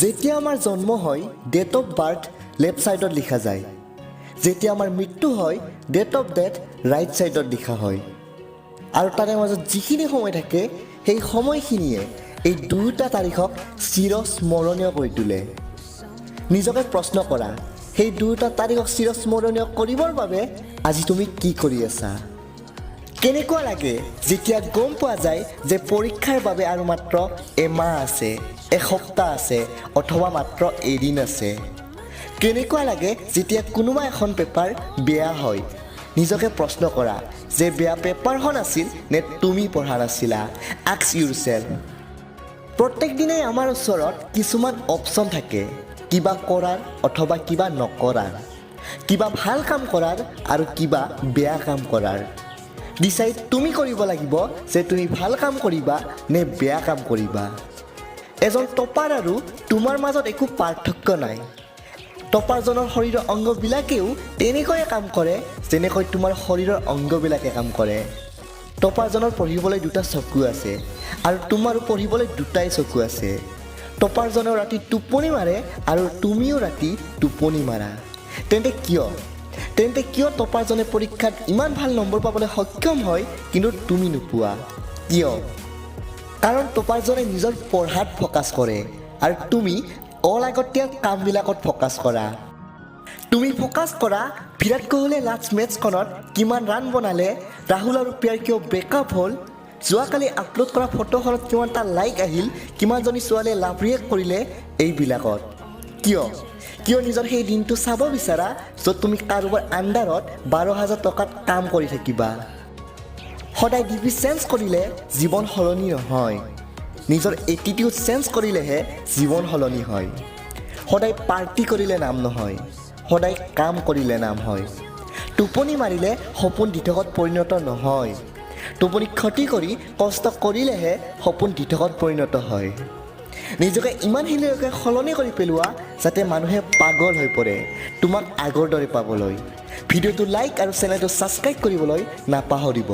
যেতিয়া আমাৰ জন্ম হয় ডেট অফ বাৰ্থ লেফট সাইডত লিখা যায় যেতিয়া আমাৰ মৃত্যু হয় ডেট অফ ডেথ ৰাইট সাইডত লিখা হয় আৰু তাৰে মাজত যিখিনি সময় থাকে সেই সময়খিনিয়ে এই দুটা তাৰিখক চিৰস্মৰণীয় কৰি তোলে নিজকে প্ৰশ্ন কৰা সেই দুটা তাৰিখক চিৰস্মৰণীয় কৰিবৰ বাবে আজি তুমি কি কৰি আছা কেনেকুৱা লাগে যেতিয়া গম পোৱা যায় যে পৰীক্ষাৰ বাবে আৰু মাত্ৰ এমাহ আছে এসপ্তাহ আছে অথবা মাত্ৰ এদিন আছে কেনেকুৱা লাগে যেতিয়া কোনোবা এখন পেপাৰ বেয়া হয় নিজকে প্ৰশ্ন কৰা যে বেয়া পেপাৰখন আছিল নে তুমি পঢ়া নাছিলা আস্ক ইউৰছেল্ফ প্ৰত্যেক দিনে আমাৰ ওচৰত কিছুমান অপচন থাকে কিবা কৰাৰ অথবা কিবা নকৰাৰ কিবা ভাল কাম কৰাৰ আৰু কিবা বেয়া কাম কৰাৰ ডিসাইড তুমি কৰিব লাগিব যে তুমি ভাল কাম কৰিবা নে বেয়া কাম কৰিবা এজন টপাৰ আৰু তোমাৰ মাজত একো পাৰ্থক্য নাই টপাৰজনৰ শৰীৰৰ অংগবিলাকেও তেনেকৈয়ে কাম কৰে যেনেকৈ তোমাৰ শৰীৰৰ অংগবিলাকে কাম কৰে টপাৰজনৰ পঢ়িবলৈ দুটা চকু আছে আৰু তোমাৰো পঢ়িবলৈ দুটাই চকু আছে টপাৰজনেও ৰাতি টোপনি মাৰে আৰু তুমিও ৰাতি টোপনি মাৰা তেন্তে কিয় টপাৰজনে পৰীক্ষাত ইমান ভাল নম্বৰ পাবলৈ সক্ষম হয় কিন্তু তুমি নোপোৱা কিয় কাৰণ টপাৰজনে নিজৰ পঢ়াত ফ'কাছ কৰে আৰু তুমি অলাগতিয়াল কামবিলাকত ফ'কাছ কৰা তুমি ফ'কাছ কৰা বিৰাট কোহলীয়ে লাষ্ট মেটছখনত কিমান ৰান বনালে ৰাহুল আৰু প্ৰিয়াৰ কিয় ব্ৰেকআপ হ'ল যোৱাকালি আপলোড কৰা ফটোখনত কিমানটা লাইক আহিল কিমানজনী ছোৱালীয়ে লাভ ৰিয়েক্ট কৰিলে এইবিলাকত কিয় নিজৰ সেই দিনটো চাব বিচাৰা য'ত তুমি কাৰোবাৰ আণ্ডাৰত 12,000 টকাত কাম কৰি থাকিবা সদায় ডিপি চেঞ্জ কৰিলে জীৱন সলনি নহয় নিজৰ এটিটিউড চেঞ্জ কৰিলেহে জীৱন সলনি হয় সদায় পাৰ্টি কৰিলে নাম নহয় সদায় কাম কৰিলে নাম হয় টোপনি মাৰিলে সপোন দিঠকত পৰিণত নহয় টোপনি ক্ষতি কৰি কষ্ট কৰিলেহে সপোন দিঠকত পৰিণত হয় নিজকে ইমানখিনিলৈকে সলনি কৰি পেলোৱা যাতে মানুহে পাগল হৈ পৰে তোমাক আগৰ দৰে পাবলৈ ভিডিঅ'টো লাইক আৰু চেনেলটো ছাবস্ক্ৰাইব কৰিবলৈ নাপাহৰিব